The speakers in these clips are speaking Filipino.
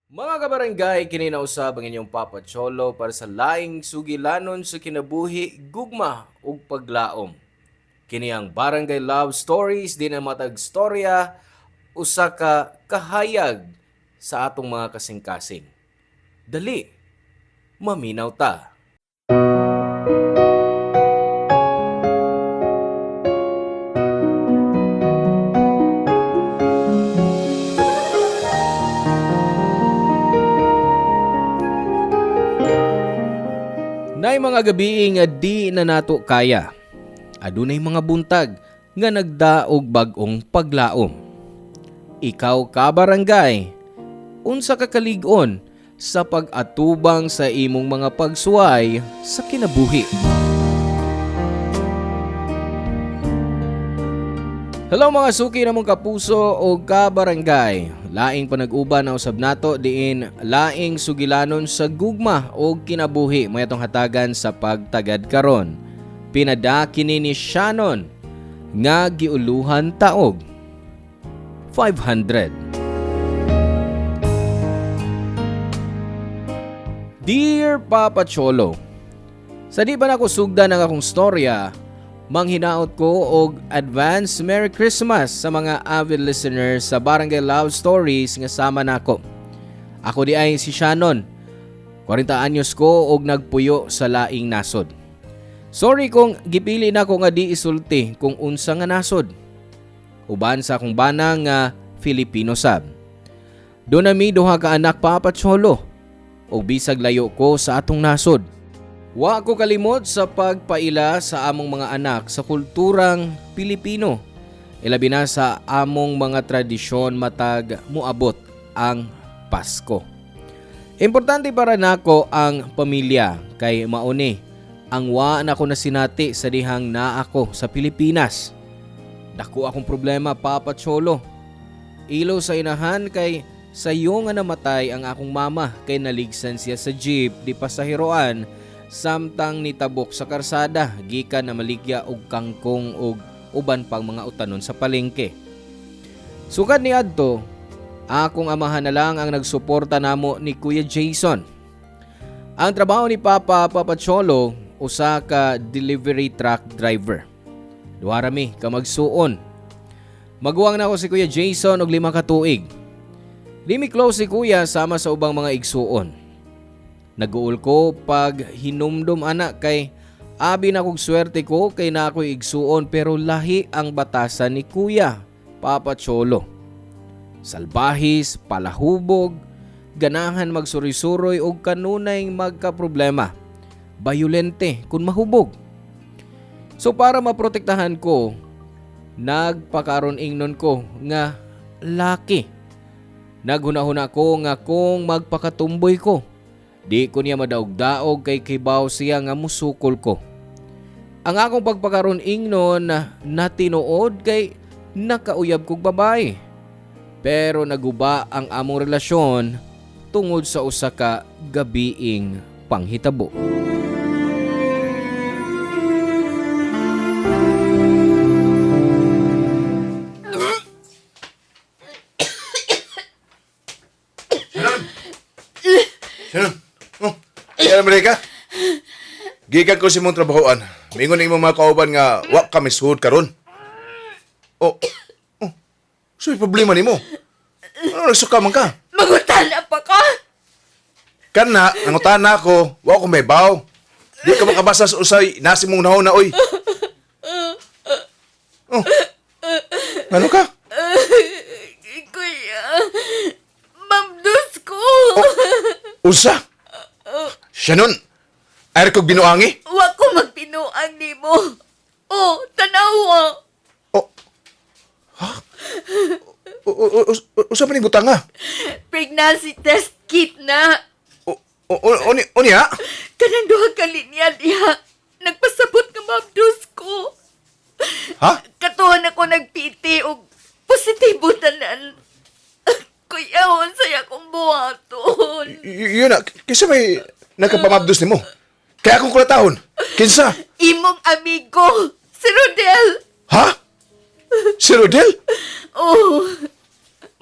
Mga kabarangay, kininausab ang inyong Papa Cholo para sa laing sugilanon sa kinabuhi, gugma ug paglaom. Kini ang Barangay Love Stories din ang matag storya usa ka kahayag sa atong mga kasing-kasing. Dali, maminaw ta. Nay mga gabi nga di na nato kaya. Adunay mga buntag nga nagdaog bag-ong paglaom. Ikaw ka barangay, unsa ka kalig-on sa pag-atubang sa imong mga pagsuway sa kinabuhi. Hello mga suki namong kapuso o kabarangay. Laing panag-uban na usab nato diin laing sugilanon sa gugma o kinabuhi may atong hatagan sa pagtagad karon. Pinada kini ni Shannon nga giuluhan taog 500. Dear Papa Cholo, sa di ba nako sugdan ang akong storya, manghinaot ko og advance Merry Christmas sa mga avid listeners sa Barangay Love Stories nga sama nako. Ako di ay si Shannon. 40 anyos ko og nagpuyo sa laing nasod. Sorry kung gipili na ko nga di isulti kung unsa nga nasod. Uban sa akong banang nga Filipino sab. Doon nami duha ka anak Papa Cholo. Og bisag layo ko sa atong nasod. Wa ko kalimot sa pagpaila sa among mga anak sa kulturang Pilipino. Ilabi na sa among mga tradisyon matag muabot ang Pasko. Importante para nako ang pamilya kay mauni ang wa na ko na sinati sa dihang naa ako sa Pilipinas. Dako akong problema Papa Cholo. Ilo sa inahan kay sayo nga namatay ang akong mama kay naligsan siya sa jeep di pasahiroan samtang nitabok sa karsada gikan na maligya og kangkong og uban pang mga utanon sa palengke. Sukad ni adto, akong amahan na lang ang nagsuporta namo ni Kuya Jason. Ang trabaho ni Papa Cholo, usa ka delivery truck driver. Duha rami ka magsuon. Maguwang na ako si Kuya Jason og 5 ka tuig. Limi close si Kuya sama sa ubang mga igsuon. Naguol ko pag hinumdum anak kay abi na kog swerte ko kay na ako'y igsuon pero lahi ang batasan ni Kuya, Papa Cholo. Salbahis, palahubog, ganahan magsuri-suroy o kanunay magkaproblema. Bayolente kung mahubog. So para maprotektahan ko, nagpakaron ingnon ko nga laki. Naghuna-huna ko nga kung magpakatumboy ko. Di ko niya madaog-daog kay kibaw siya nga musukol ko. Ang akong pagpakaroon ingnon na tinuod kay nakauyab kog babae. Pero naguba ang among relasyon tungod sa usa ka gabiing panghitabo. Sino? Oh, kaya naman ka? Gikan ko si mong trabahoan. Mingon ng mga kauban nga wak kami suhod karon. Oh, oh. So, problema ni mo? Ano nagsuka man ka? Mangutana pa ka? Kana, nangutan na ako. Wa ko may baw. Di ka makabasa sa usay. Nasi mong nahon na, oy. Oh. Ano ka? Kuya, mamdos ko. Usa? Shannon, ay kong binuangi? Wa ko magpinuang ni mo. Oh, tanawa. Oh. Ha? Usa pa ni butang nga? Pregnancy test kit na. Unya? Kanang duha ka linya diha. Nagpasabot nga mamdos ko. Ha? Katuhan ako nagpiti og positibo tanan. Kuya, unsay akong buhaton. Yun na, kisa may nagkapamabdos ni mo. Kaya akong kulatahon. Kinsa? Imong amigo, si Rodel. Ha? Si Rodel? Oh,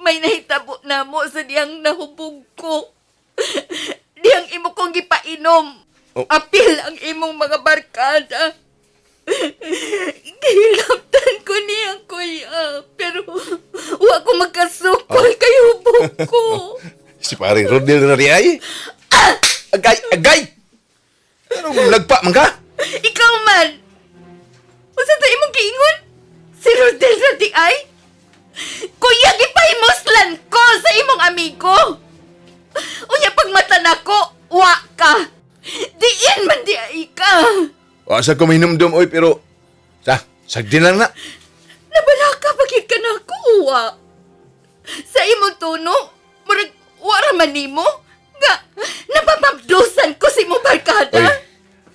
may nahitabo na mo sa diyang nahubog ko. Diyang imo kong gipainom. Oh. Apil ang imong mga barkada. Gihilaptan ko niya, kuya. Pero wa ko magkasukol kay hubog ko. Si paring Rodel na ay. Agay! Agay! Anong nagpa man ka? Ikaw man! Usa to imong giingon? Si Rodel na di ay? Kuya, gipahimuslan ko sa imong amigo! Unya pagmata nako, wa ka! Diin man di ay ka! Asa ko minumdum, oy, pero... sagdi lang na. Nabala ka, bakit ka na kuwa? Sa imong tuno, murag wara man nimo? Nga, napapabdusan ko si imong barkada! Oy,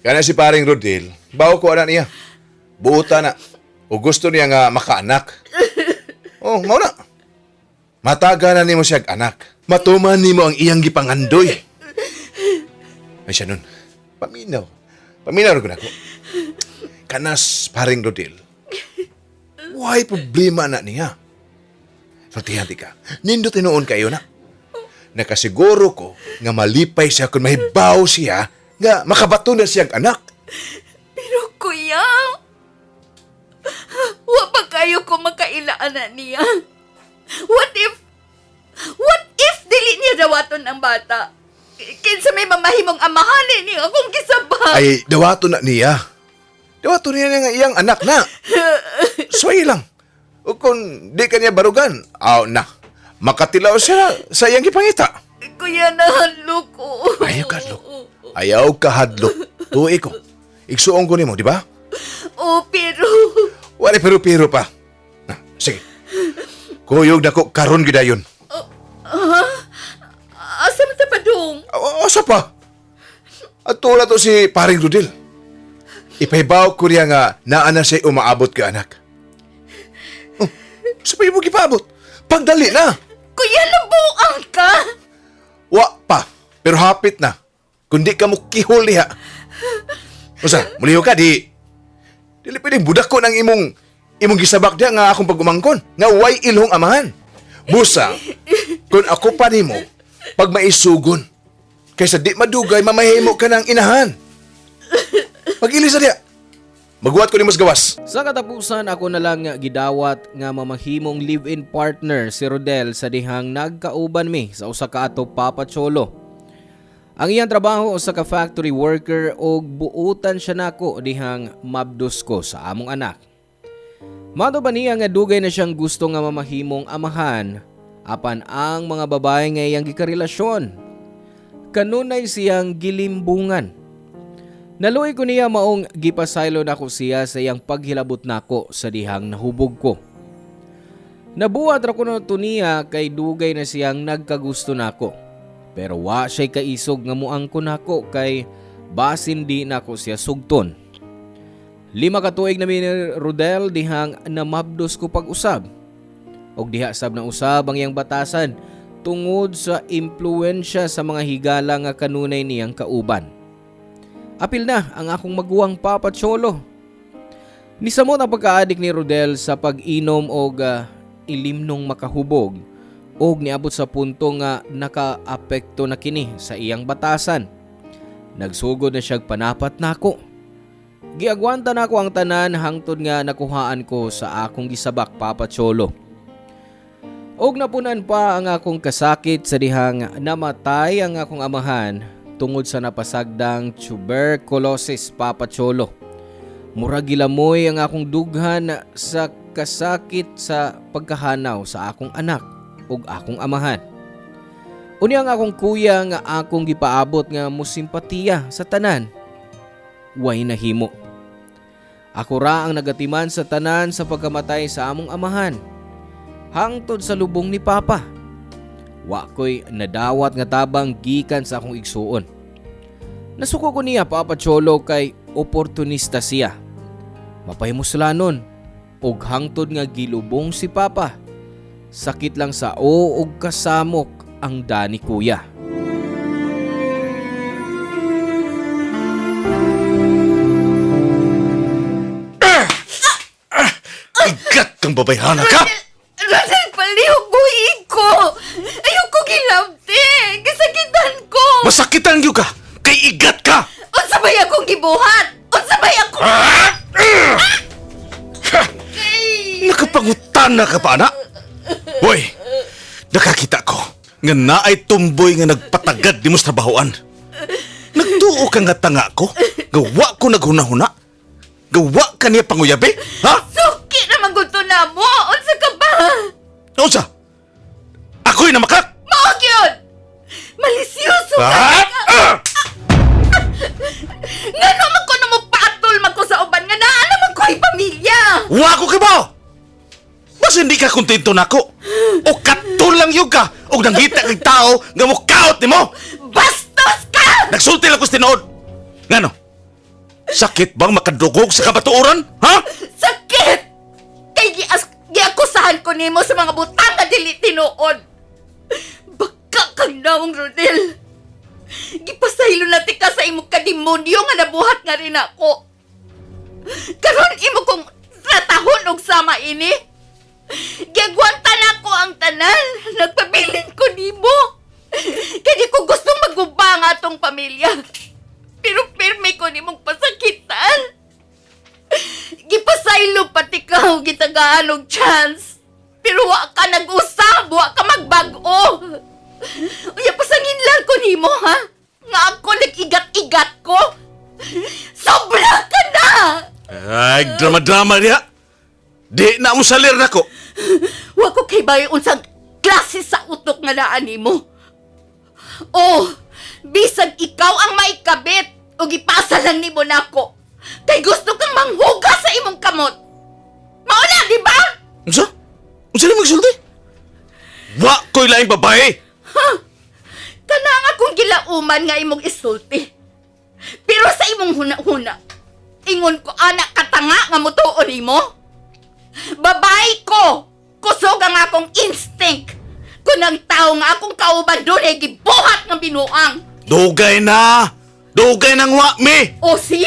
kana si paring Rodel, bawo ko ana niya. Buuta na. O gusto niya nga makaanak. Oh, mao na. Mataga na nimo siyag anak. Matuman nimo ang iyang gipangandoy. Ay siya nun. Paminaw. Paminaw ko na ko. Kanas paring Rodel. Why problema na niya? Pertihanti ka. Nindo tinuon kayo na. Nakasiguro ko nga malipay siya kung mahibaw siya nga makabato na siyang anak. Pero kuya, wa pa kayo ko makailaan na niya. What if dili niya dawaton ang bata? Kinsa may mamahimong amahanin niya akong gisabang. Ay, dawato na niya. Dawato niya nga iyang anak na. Soy lang. O kung di kanya barugan, aw na. Makatilaw siya sa iyang gipangita. Kuya, nahadlo ko. Ayaw ka hadlok. Ayaw ka hadlok. Tuwi ko. Igsuong ko nimo, di ba? Oh, pero... Wala pero pa. Sige. Kuyog na ko karon gidayon. Asa man tapadong? Asa pa? At tula to si paring Rodel. Ipahibaw ko niya nga naana siya umaabot ka anak. Oh, sa pa mo gipaabot? Pagdali na. Kuya, nabuang ka? Wa pa. Pero hapit na. Kundi ka mo kihol diha. Usa, muliho ka di. Dili pwedeng budak ko ng imong gisabak diha nga akong pagumangkon. Nga way ilhong amahan. Busa, kung ako pa nimo, pag maisugon, kaysa di madugay, mamahimo ka ng inahan. Pag-ilisa diya. Magbuhat ko ni mas gawas. Sa katapusan ako na lang nga gidawat nga mamahimong live-in partner si Rodel sa dihang nagkauban mi sa usa ka ato Papa Cholo. Ang iyang trabaho usa ka factory worker og buutan siya nako dihang mabdos ko sa among anak. Mato ba niya nga dugay na siyang gusto nga mamahimong amahan apan ang mga babae nga iyang gikarelasyon. Kanunay siyang gilimbungan. Naluoy ko niya maong gipasaylo nako siya sa iyang paghilabot nako sa dihang nahubog ko. Nabuhat ra ko na to niya kay dugay na siyang nagkagusto nako. Pero wa siya'y kaisog nga muang ko nako kay basin di nako siya sugton. 5 ka tuig na mi ni Rodel dihang namabdos ko pag-usab. Og diha sab na usab ang iyang batasan tungod sa impluwensya sa mga higala nga kanunay niyang kauban. Apil na ang akong maguwang Papa Cholo. Nisamot ang pagkaadik ni Rodel sa pag-inom og ilimnong makahubog og niabot sa punto nga nakaapekto na kini sa iyang batasan. Nagsugod na siyang panapat nako. Giagwanta nako ang tanan hangtod nga nakuhaan ko sa akong gisabak Papa Cholo. Og napunan pa ang akong kasakit sa dihang namatay ang akong amahan tungod sa napasagdang tuberculosis Papa Cholo. Murag gilamoy ang akong dughan sa kasakit sa pagkahanaw sa akong anak ug akong amahan. Uni ang akong kuya nga akong gipaabot nga musimpatiya sa tanan. Way nahimo. Ako ra ang nagatiman sa tanan sa pagkamatay sa among amahan. Hangtod sa lubong ni Papa. Wa ko'y nadawat nga tabang gikan sa akong igsuon. Nasuko ko niya Papa Cholo kay oportunista siya. Mapahimuslanon og hangtod nga gilubong si Papa. Sakit lang sa o og kasamok ang dani kuya. Igat kang babayhana ka! Rodel, palihog buhi ko! Masakitan gyud ka. Kay igat ka. Unsa bay akong gibuhat? Unsa bay ako? Nakapangutana ka pa, anak? Hoy, nakakita ko nga naay tumboy nga nagpatagad di mo sa trabahoan. Nagtuo ka nga tanga ko, gawa ko naghuna-huna. Gawa ka niya panguyabi, ha? Suki naman gusto na mo! Unsa ka ba? Unsa? Ako'y namakak! Maog yun! Malisyoso ka! Ngano man ko na mo patol man ko sa uban nga naa naman ko'y pamilya! Wa ko kibaw! Mas hindi ka kontento nako. O katul lang yun ka. O nangita kang tao nga mo kaot ni mo. Bastos ka! Nagsulti lang ko sa tinood. Ngano? Sakit bang makadugog sa kabatuoran? Ha? Sakit! Kay giakusahan ko nimo sa mga butang nga dili tinuod. Baka kang naong Rodel. Gipasaylo na ti ka sa imong kademonyo nga nabuhat nga rin ako. Karon imo kong tratahon og sama ini. Giagwanta na ko ang tanan. Nagpabilin ko nimo. Kaya di ko gustong magubang atong pamilya. Pero pirme ko nimong pasakitan. Gipasaylo pati ka o gitagaan og chance. Pero wa ka nag-usab, wa ka magbago. Uya pasangin ko nimo ha. Nga ako nag-igat-igat ko. Sobra ka na! Ay, drama-drama niya. Di na mo salir na ko. Wa ko kay bayo unsang klase sa utok nga naan nimo. Oh, bisag ikaw ang maikabit o gipasa lang nimo nako. Kay gusto kang manghuga sa imong kamot. Mauna, di ba? Unsa? Unsa na magsulti? Wa ko'y laing babae. Kana nga kung gilauman nga imong isulti. Pero sa imong huna-huna, ingon ko anak katanga nga mutuon nimo. Babae ko! Kusog ang akong instinct! Kung ang tao nga akong kauban doon ay gibuhat ng binuang! Dugay na! Dugay ng wakmi! O si?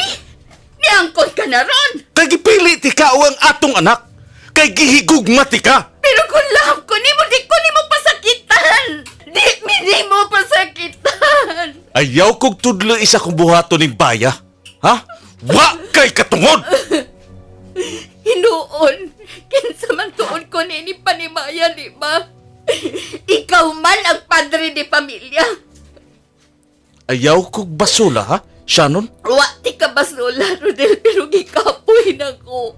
Niangkot ka na ron! Kay gipili ti ka o ang atong anak. Kay gihigugma ti ka. Pero kung love ko nimo, di ko nimo pasakitan! Di mo pasakitan! Ayaw kong tudlo isa kong buhato ni Baya. Ha? Wa kay katungod! Hinuon! Kinsa man tuon ko ni Panimaya, di ba? Ikaw man ang padre di pamilya! Ayaw kong basula, ha? Shannon? Wa ti ka basula, Rodel, pero gikapoy na ko.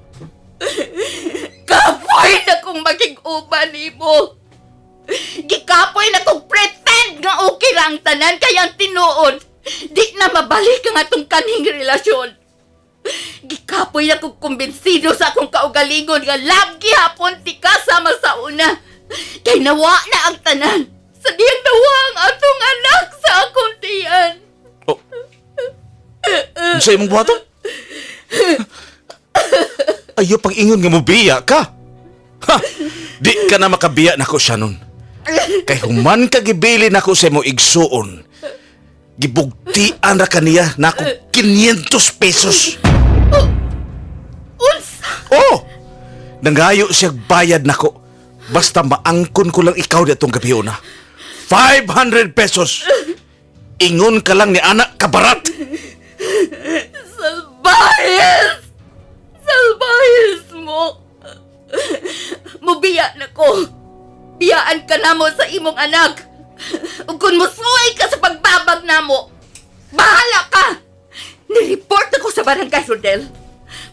Kapoy na kong makig-uban nimo. Gikapoy na kong pretend nga okay lang tanan kaya ang tinuod. Di na mabalik ang atong kaning relasyon. Gikapoy na kong kumbinsido sa akong kaugalingon nga love gihapon ti ka sama sa una. Kay nawa na ang tanan. Sa diyang nawa ang atong anak sa akong tiyan. Oh. Ano sa imong buhaton? Ayaw pang ingon nga mobiya ka. Ha! Di ka na makabiya nako, Shannon. Kay human ka gibili nako sa imong igsuon. Gibugtian ra kaniya nako 500 pesos. Unsa? Oh! Nangayo siya bayad nako. Basta maangkon ko lang ikaw datong gabi na. 500 pesos. Ingon ka lang ni anak kabarat. Salbahis! Salbahis mo! Mubiya na ko. Biyaan ka na mo sa imong anak. Ug kung musuway ka sa pagbabag na mo, bahala ka! Nireport ako sa barangay, Rodel.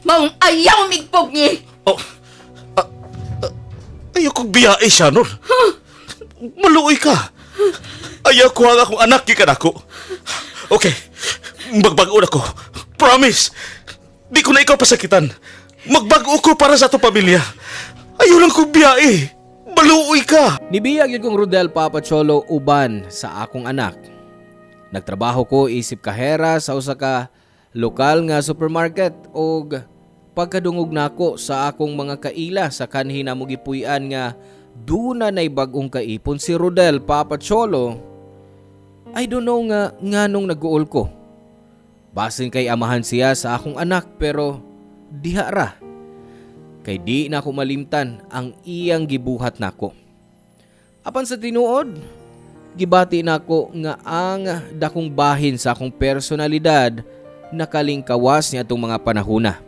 Maong ayaw migpog ni. Oh, ayaw kong biyae, Shannon. Maluoy ka. Ayaw ko ang akong anak ka na ko. Okay, magbago na ko. Promise. Di ko na ikaw pasakitan. Magbago ko para sa itong pamilya. Ayaw lang kong biyae. Maluoy ka. Nibiyag yun kong Rodel Papa Cholo uban sa akong anak. Nagtrabaho ko isip kahera sa usa ka lokal nga supermarket og pagkadungog nako sa akong mga kaila sa kanhi na mo gipuy-an nga duna nay bag-ong kaipon si Rodel Papa Cholo. I don't know nga nganong nag-uol ko. Basin kay amahan siya sa akong anak pero diha ra. Kay di na ako malimtan ang iyang gibuhat nako. Apan sa tinuod, gibati nako nga ang dakong bahin sa akong personalidad nakalingkawas ni atong mga panahona.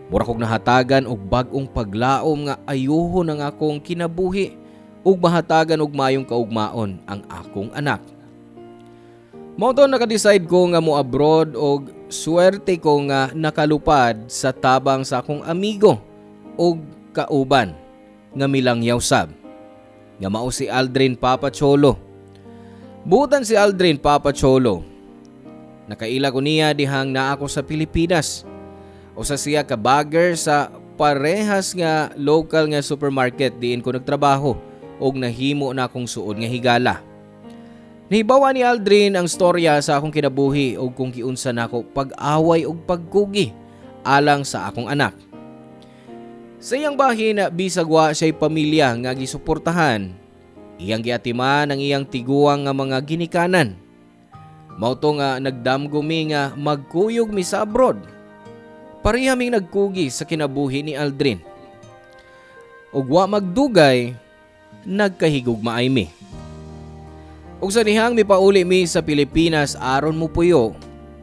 Mura kog nahatagan og bag-ong paglaom nga ayuhon ang akong kinabuhi ug mahatagan og mayong kaugmaon ang akong anak. Mao to naka-decide ko nga mo abroad og swerte ko nga nakalupad sa tabang sa akong amigo og kauban nga milangyaw sab nga mao si Aldrin Papacholo. Butan si Aldrin Papacholo. Nakaila ko niya dihang naa ako sa Pilipinas. Usa siya ka bagger sa parehas nga local nga supermarket diin ko nagtrabaho og nahimo na akong suod nga higala. Nahibawa ni Aldrin ang storya sa akong kinabuhi og kung kiunsa nako pag-away og pagkugi alang sa akong anak. Sa iyang bahin na bisag wa siya'y pamilya nga gisuportahan, iyang giatiman ang iyang tiguang nga mga ginikanan. Mao to nga nagdamgumi nga magkuyog mi sa abroad. Parehaming nagkugi sa kinabuhi ni Aldrin. Ug wa magdugay, nagkahigugmaay mi. Ug sa dihang mipauli mi sa Pilipinas aron mo puyo,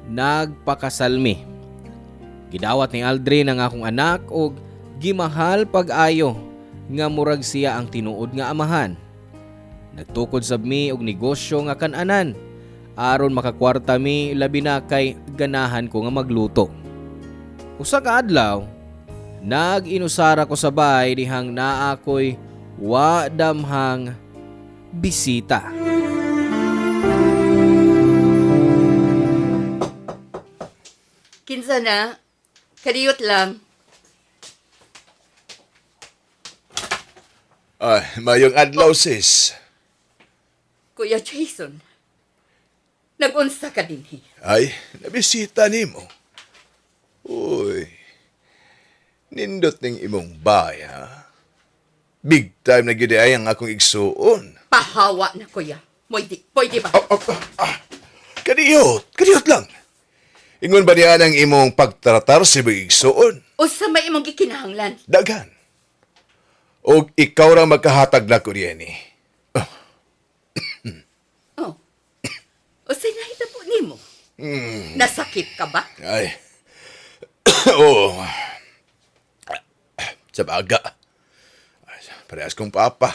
nagpakasal mi. Gidawat ni Aldrin ang akong anak og gimahal pag-ayo nga murag siya ang tinuod nga amahan. Nagtukod sab mi og negosyo nga kan-anan aron makakwarta mi labi na kay ganahan ko nga magluto. Usa ka adlaw, nag-inusara ko sa bay dihang naa ko'y wa damhang bisita. Kinsa na? Kadiyot lang. Ay, mayong adlaw, sis. Kuya Jason, nag-unsa ka din Ay, nabisita nimo. Uy, nindot ning imong bay, ha? Big time na gid ay ang akong igsuon. Pahawa na, kuya. Pwede ba? Kadiyot lang. Ingon ba niya ang imong pagtratar sa imong igsuon? O sa may imong gikinahanglan? Daghan. O ikaw ra magkahatag na ko niya ni. Oh. O sa nahitabo nimo? Nasakit ka ba? Ay. Oo. Sa baga. Parehas kong papa.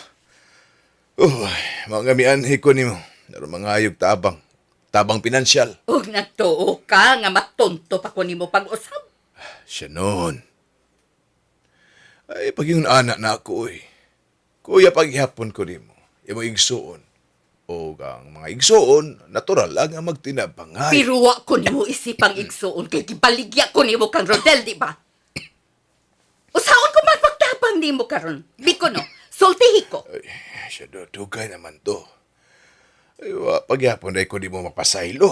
Mga mianhi ko nimo. Naroon mangayog tabang. Tabang pinansyal. Ug nagtuo ka nga matonto pa ko nimo pag-usab. Siya noon. Ay, pag yung anak na ako eh. Kuya, paghihapon ko nimo. Imo igsuon. O ang mga igsuon, natural lang ang magtinabangay. Pero wa ko nimo isipang igsuon kay gibaligya ko nimo kang Rodel, di ba? Usaon ko magpagtabang nimo karon? Biko no, sultihi ko. Ay, siya do, dugay naman to. Ay, paghihapon ay ko di mo mapasaylo.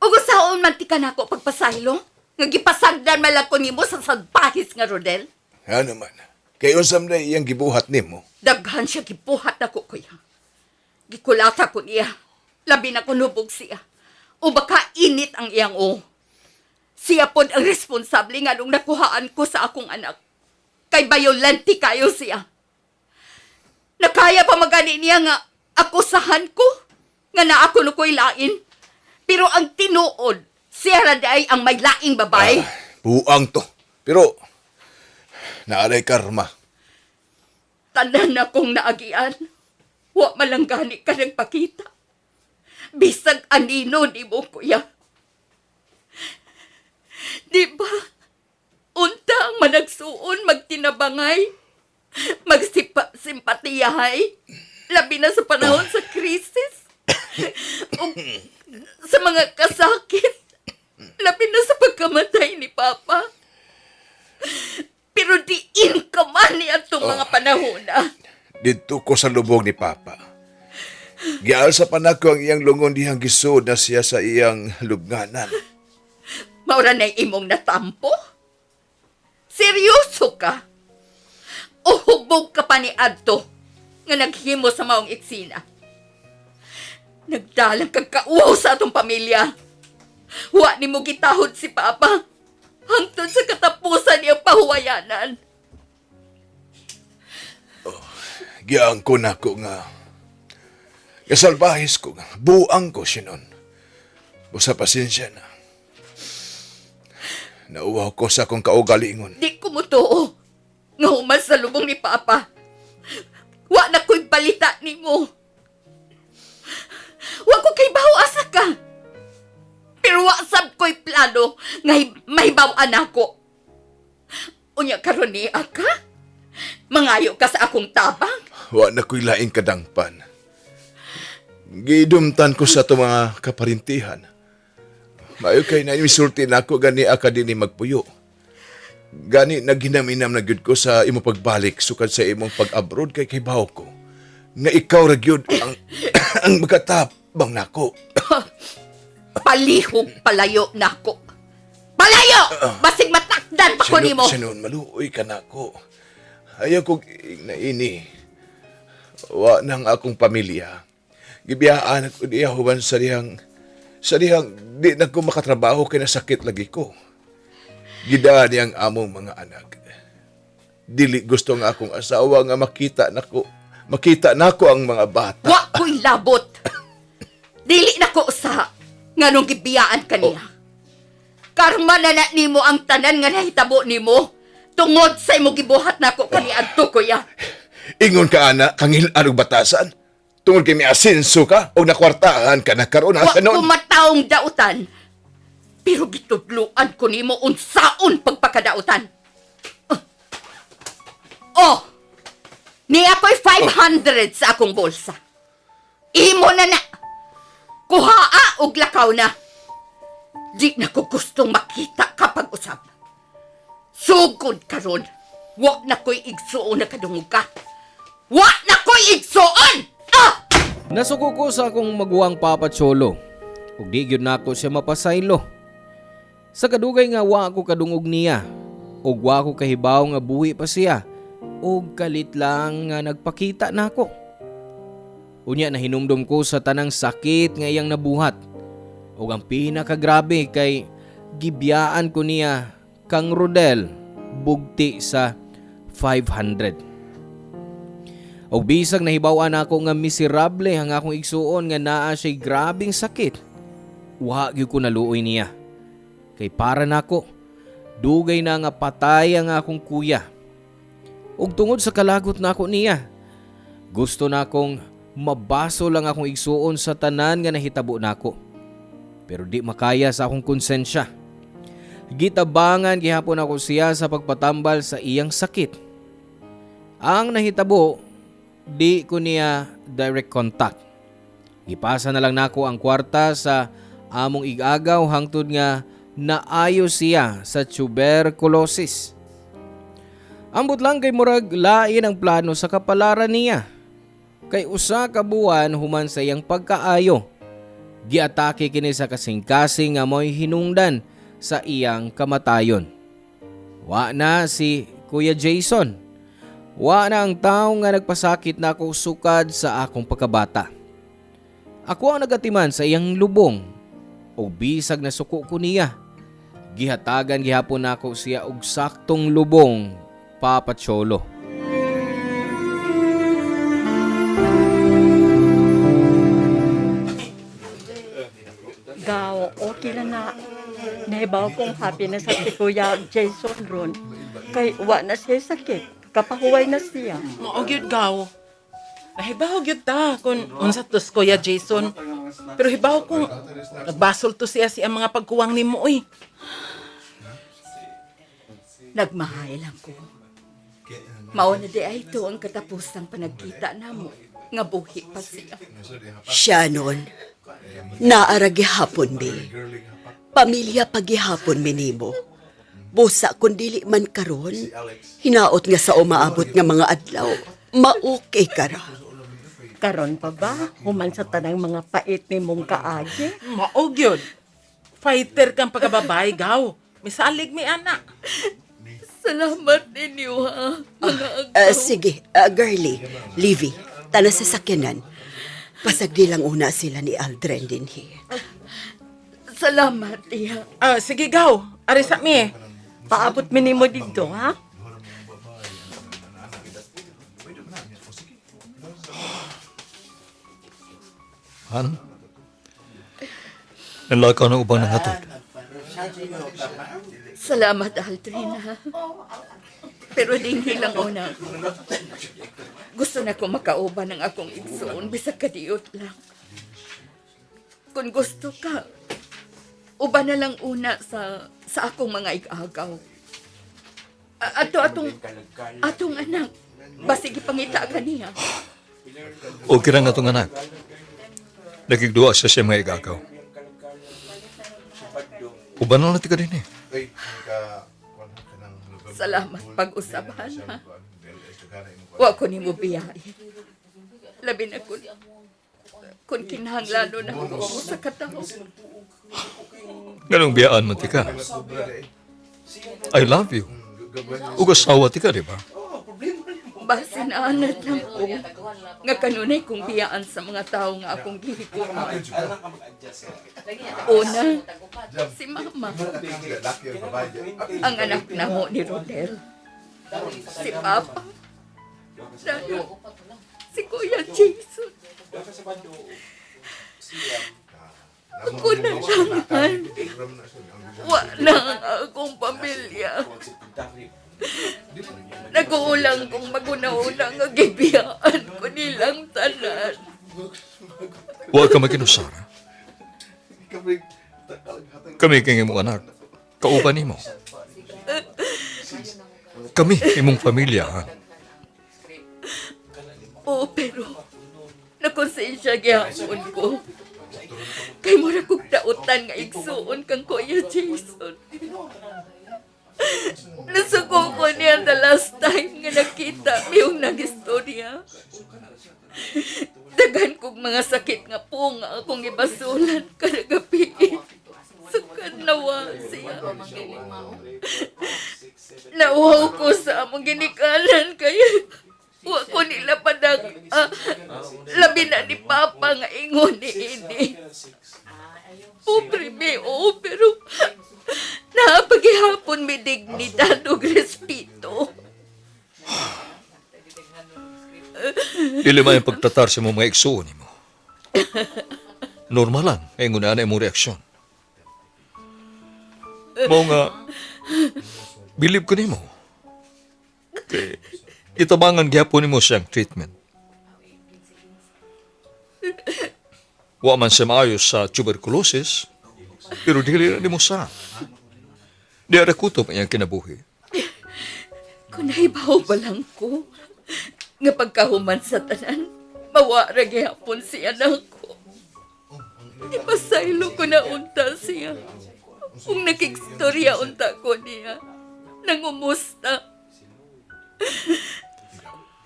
Ug usaon man ti ka nako pagpasaylo? Nga gipasagdan man lang ko nimo sa sadpahis nga Rodel? Ha naman. Kaya unsam na iyang gibuhat nimo. Daghan siya gibuhat ako, kuya. Gikulata ko niya. Labi na kunubog siya. O baka init ang iyang o. Siya pod ang responsable nga nung nakuhaan ko sa akong anak. Kay violenti kayo siya. Nakaya pa magani niya nga akusahan ko nga na ako no ko'y lain. Pero ang tinuod, siya raday ang may laing babae. Buang to. Pero, naalay karma. Tanan na kong naagian. Wa malanggani ka nagpakita. Bisag anino ni mo, kuya. Di ba? Unta ang managsuon, magtinabangay, magsimpatiyahay, labi na sa panahon sa krisis. O sa mga kasakit, labi na sa pagkamatay ni Papa. Pero diin ka man niya itong mga panahon na. Dito ko sa lubog ni Papa. Gial sa panako ang iyang lungon dihang gisud na siya sa iyang lubnganan. Maura na imong natampo? Seryoso ka? O hubog ka pa ni Adto nga naghimo sa maong eksina? Nagdalang kag kauaw sa atong pamilya. Wa ni mo gitahod si Papa hangtod sa katapusan niyang pahuwayanan. Giyang ko nako nga Kasalbahis ko, buang ko sinon. Busa pasensya na. Nauwaw ko sa akong kaugalingon. Di ko mo tuo. Nga human sa lubong ni Papa. Wa na ko'y balita ni mo. Wa ko kay baho asa ka. Pero wa sab ko'y plano nga mahibawaan ako. Unya karon ni ka? Mangayo ka sa akong tabang? Wa na ko'y laing kadangpan. Gidumtan ko sa ito mga kaparintihan. Mayo kay na imisulti na ako gani aka din ni magpuyo. Gani naginaminam na gyud ko sa imo pagbalik sukad sa imong pag-abroad kay baho ko. Nga ikaw ra gyud ang ang magatabang nako. Palihog palayo nako. Palayo! Basig matakdan pa ko nimo. Sinon, maluoy ka nako. Ayaw ko na ini. Wa nang akong pamilya. Gibiyaan ako diya human sa dihang di na ko makatrabaho kay nasakit lagi ko. Gidaan niyang among mga anak. Dili gusto nga akong asawa nga makita nako ang mga bata. Wa ko'y labot. Dili na ko sa nganong gibiyaan kaniya. Karma na nimo ang tanan nga nahitabo nimo tungod sa imo gibuhat nako kaniadto kuya. Ingon ka ana kangil anong batasan. Tungod kay may asenso ka o nakwartahan ka na karon Wa asa ko noon. mataong dautan. Pero gitudluan ko nimo unsaon pagpakadautan. Oh! Ni ako'y 500 sa akong bolsa. Imo na na. Kuhaa og lakaw na. Di na ko gustong makita kapag usab. Sugod karon. Wa na ko'y igsuon na kadungog ka. Wa na ko'y igsuon! Ah! Nasuko ko sa akong maguwang Papa Cholo. Ug di gyud nako siya mapasaylo. Sa kadugay nga wa ako kadungog niya. Ug wa ko kahibaw nga buhi pa siya. Ug kalit lang nga nagpakita nako. Unya nahinumdum ko sa tanang sakit nga iyang nabuhat. Ug ang pinakagrabe kay gibiyaan ko niya kang Rodel bugti sa 500. Og bisag nahibaw-an ako nga miserable ang akong igsuon nga naa siya'y grabing sakit. Wa gyud ko naluoy niya. Kay para nako, dugay na nga patay ang akong kuya. Og tungod sa kalagot nako niya, gusto na akong mabaso lang akong igsuon sa tanan nga nahitabo nako. Pero di makaya sa akong konsensya. Gitabangan gihapon ako siya sa pagpatambal sa iyang sakit. Ang nahitabo, di ko niya direct contact. Ipasa na lang nako ang kwarta sa among igagaw hangtod nga naayo siya sa tuberculosis. Ambot lang kay murag lain ang plano sa kapalaran niya. Kay usa ka buwan human sa iyang pagkaayo. Giatake kini sa kasing-kasing nga mo'y hinungdan sa iyang kamatayon. Wa na si Kuya Jason. Wa na ang tao nga nagpasakit na ako sukad sa akong pagkabata. Ako ang nagatiman sa iyang lubong o bisag na suko ko niya. Gihatagan gihapon nako siya og saktong lubong, Papa Cholo. Gaw, okay lang na. Nahibaw kong happy na sa si Kuya Jason ron. Kay wa na siya sakit. Kapahuway na siya. Mao gyud gaw. Nahibaw gyud ta kung unsa tos Kuya Jason. Pero hibaw kung nagbasol to siya ang mga pagkuwang nimo oy. Nagmahay lang ko. Mao na di ay ito ang katapusang panagkita namo nga buhi pa siya. Siya nun, naara gihapon mi. Pamilya pagihapon mi nimo. Busa kung dili man karon, hinaot nga sa umaabot nga mga adlaw, maokay ka ra. Karon pa ba? Human sa tanang mga pait ni mong kaagi? Mao gyud. Fighter kang pagkababay gaw. Misalig mi ana. Salamat ninyo ha, mga agaw. Sige, girlie, Livy, tana sa sakyanan. Pasagdi lang una sila ni Aldrin din here. Salamat, iya. Sige gaw. Ari sa mi. Paabot mi nimo dito, ha? Han? Nanlakaw ng ubang nangatod. Salamat, Aldrin, ha? Pero dinhi lang una. Gusto na ko makauban ng akong igsoon, bisag kadiyot lang. Kung gusto ka, uban na lang una sa akong mga igagaw. Atong anak, basig ipangita ka niya. Okay lang atong anak. Nagigduwa siya siya mga igagaw. Uban na natin ka din eh. Salamat pag-usapan, ha? Wa ko ni mo biyahe. Labi na kung kinahanglan na ako sa katao. Ganong biyaan mo tika. I love you. Ug asawa tika, di ba? Base na anad lang ko. Nga kanunay kong biyaan sa mga tao nga akong gihikuman. Una, si Mama. Ang anak na mo ni Rodel. Si Papa. Dahil si Kuya Jason. Ako na langan. Wala ang akong pamilya. Naguulang kong maguna-una nga gibiyaan ko nilang tanan. Huwag ka maginusara. Kami kang imong anak. Kauban nimo. Kami imong pamilya, ha? Oo, pero nakonsensya gyapon ko. Kay mura kong dautan nga igsuon kang Kuya Jason. Nasuko ko niya the last time nga nakita yung nag-istorya. Dagan kong mga sakit nga po nga akong ibasulan karagabi. Sukan nawa siya. Nauhaw ko sa among ginikanan kaya wa ko nila padang labi na ni Papa nga ingon ni Ini. Pobre me, pero napaghihapon may dignidad o respeto. Dili man yung pagtatar sa mga igsuon nimo. Normal lang, ay nguna na imong reaksyon. Mao nga, believe ko nimo. Kay, itabangan gyapon nimo siyang treatment. Wa man siya maayos sa tuberculosis, pero dili na nimo sa. Di ara kutob ang kinabuhi. Kung naibaw ba lang ko, nga pagkahuman sa tanan, mawara gyapon siya anak ko. Ipasaylo ko na unta siya. Kung nakikstorya unta ko niya, nangumusta.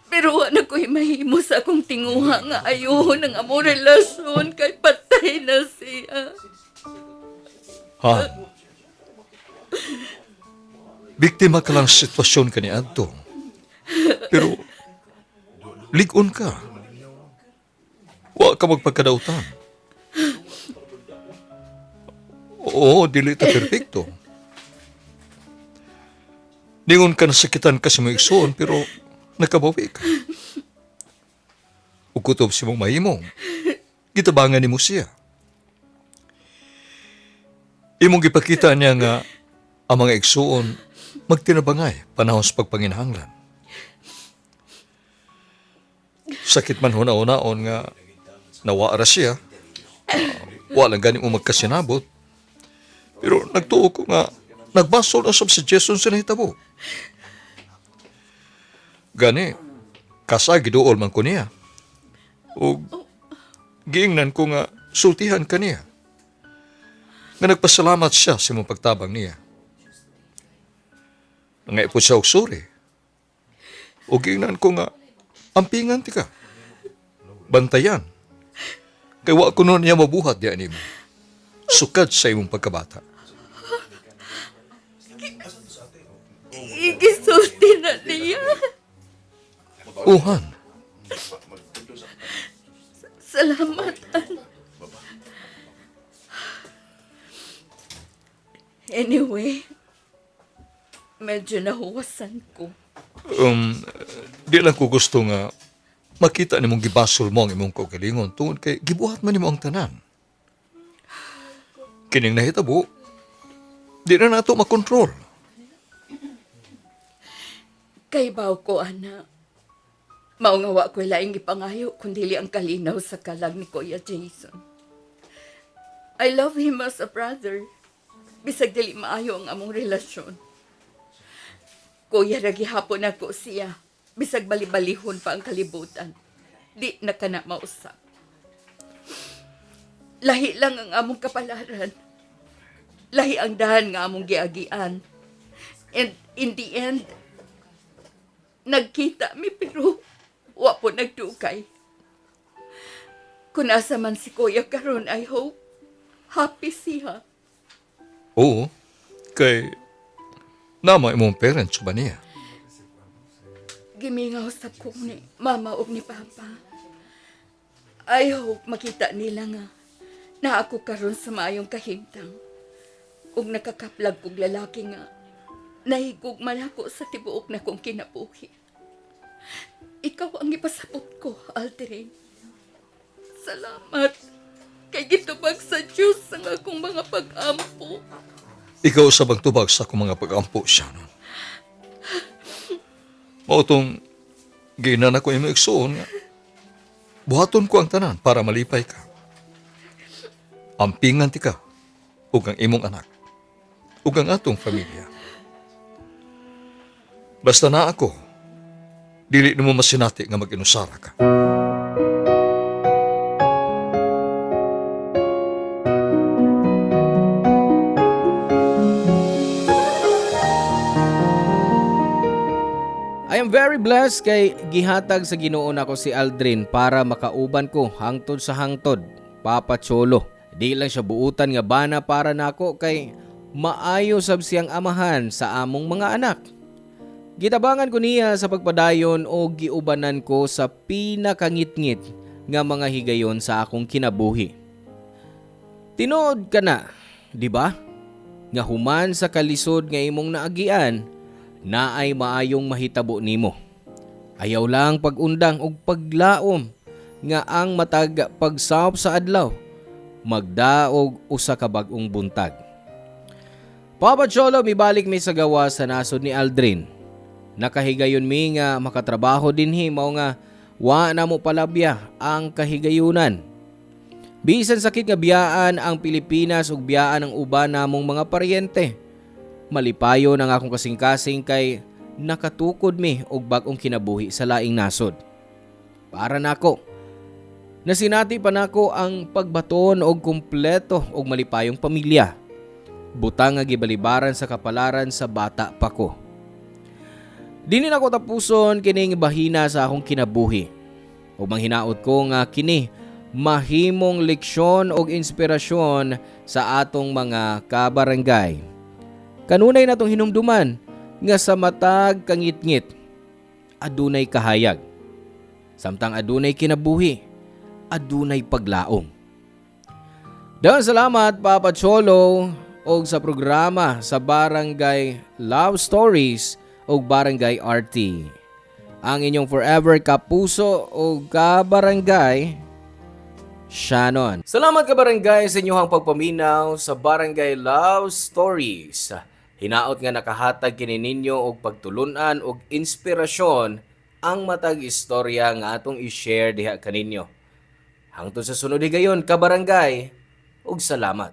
Pero wala ko'y mahimo sa akong tinguha nga ayuhon ng among relasyon kay patay na siya. Han, biktima ka lang sa sitwasyon ka ni Adto. Pero, ligon ka. Wa ka magpagkadautan. Oo, dili ta perfecto. Ningon ka nasakitan ka sa mga igsoon, pero nakabawi ka. Ug kutob si mong mahimong, gitabangan ni mo siya. Imong gipakita niya nga ang mga igsoon magtinabangay panahon sa pagpanginahanglan. Sakit man huna-unaon nga nawara siya, walang gani mo magkasinabot. Pero nagtuo ko nga nagbasol ang si Jason sa nahitabo. Gani, kasagi dool man ko niya. O giingnan ko nga sultihan ka niya. Nga nagpasalamat siya sa mong pagtabang niya. Nga ipot siya og suri. O giingnan ko nga ampingan ti ka. Bantayan. Kay wa ko nun niya mabuhat di animo. Sukad sa imong pagkabata. Igisulti na niya. Uhan, Salamat. Anyway, medyo nahuwasan ko. di lang ko gusto nga makita nimong gibasol mo ang imong kaugalingon tungod kay gibuhat man nimo ang tanan. Kining nahitabo, di na nato makontrol. Kay baw ko, ana. Maungawa ko'y laing ipangayo kundili ang kalinaw sa kalag ni Kuya Jason. I love him as a brother. Bisag dili maayo ang among relasyon. Kuya, ragihapon ako siya. Bisag balibalihon pa ang kalibutan. Di na ka na mausap. Lahi lang ang among kapalaran. Lahi ang dahan nga among giagian. And in the end, nagkita mi pero wa po nagdugay. Kung asa man si Kuya karon, I hope happy siya. Oo, kay nama imong parents ba niya? Gimingaw sa ko ni Mama ug ni Papa. I hope makita nila nga na ako karon sa maayong kahimtang. Ug nakakaplag kog lalaki nga nahigog man ako sa tibuok na kong kinabuhi. Ikaw ang ipasabot ko, Aldrin. Salamat. Kay gitubag sa Diyos ang akong mga pag-ampo. Ikaw sa tubag sa akong mga pag-ampo, Shannon. Mautong ginan ako imong igsoon nga. Buhaton ko ang tanan para malipay ka. Ampingan ti ka, ug ang imong anak, ug ang atong pamilya. Basta na ako, dili mo masinati nga mag-inusara ka. I am very blessed kay gihatag sa Ginoo nako si Aldrin para makauban ko hangtod sa hangtod, Papa Cholo. Di lang siya buutan nga bana para nako kay maayo sab siyang amahan sa among mga anak. Gitabangan ko niya sa pagpadayon o giubanan ko sa pinakangit-ngit nga mga higayon sa akong kinabuhi. Tinuod ka na, di ba? Nga human sa kalisod nga imong naagian, na ay maayong mahitabo nimo. Ayaw lang pag-undang og paglaom nga ang matag pagsawop sa adlaw, magdaog usa ka bag-ong buntag. Papa Cholo, mibalik mi sa gawa sa nasod ni Aldrin. Nakahigayon mi nga makatrabaho dinhi mao nga wa na mo palabya ang kahigayunan. Bisan sakit nga biyaan ang Pilipinas ug biyaan ang uban namong mga paryente. Malipayo ng akong kasing-kasing kay nakatukod mi og bag-ong kinabuhi sa laing nasod. Para nako, nasinati pa nako ang pagbaton og kumpleto og malipayong pamilya. Butang nga gibalibaran sa kapalaran sa bata pa ko. Dili nako tapuson kining bahina sa akong kinabuhi. Ug manghinaot ko nga kini mahimong leksyon og inspirasyon sa atong mga kabarangay. Kanunay natong hinumduman nga sa matag kangit-ngit, adunay kahayag. Samtang adunay kinabuhi, adunay paglaom. Daghang salamat Papa Cholo og sa programa sa Barangay Love Stories og Barangay RT. Ang inyong forever kapuso o kabarangay, Shannon. Salamat kabarangay sa inyong pagpaminaw sa Barangay Love Stories. Hinaot nga nakahatag kini ninyo og pagtulunan og inspirasyon ang matag istorya nga atong i-share diha kaninyo. Hangtod sa sunod higayon kabarangay, og salamat.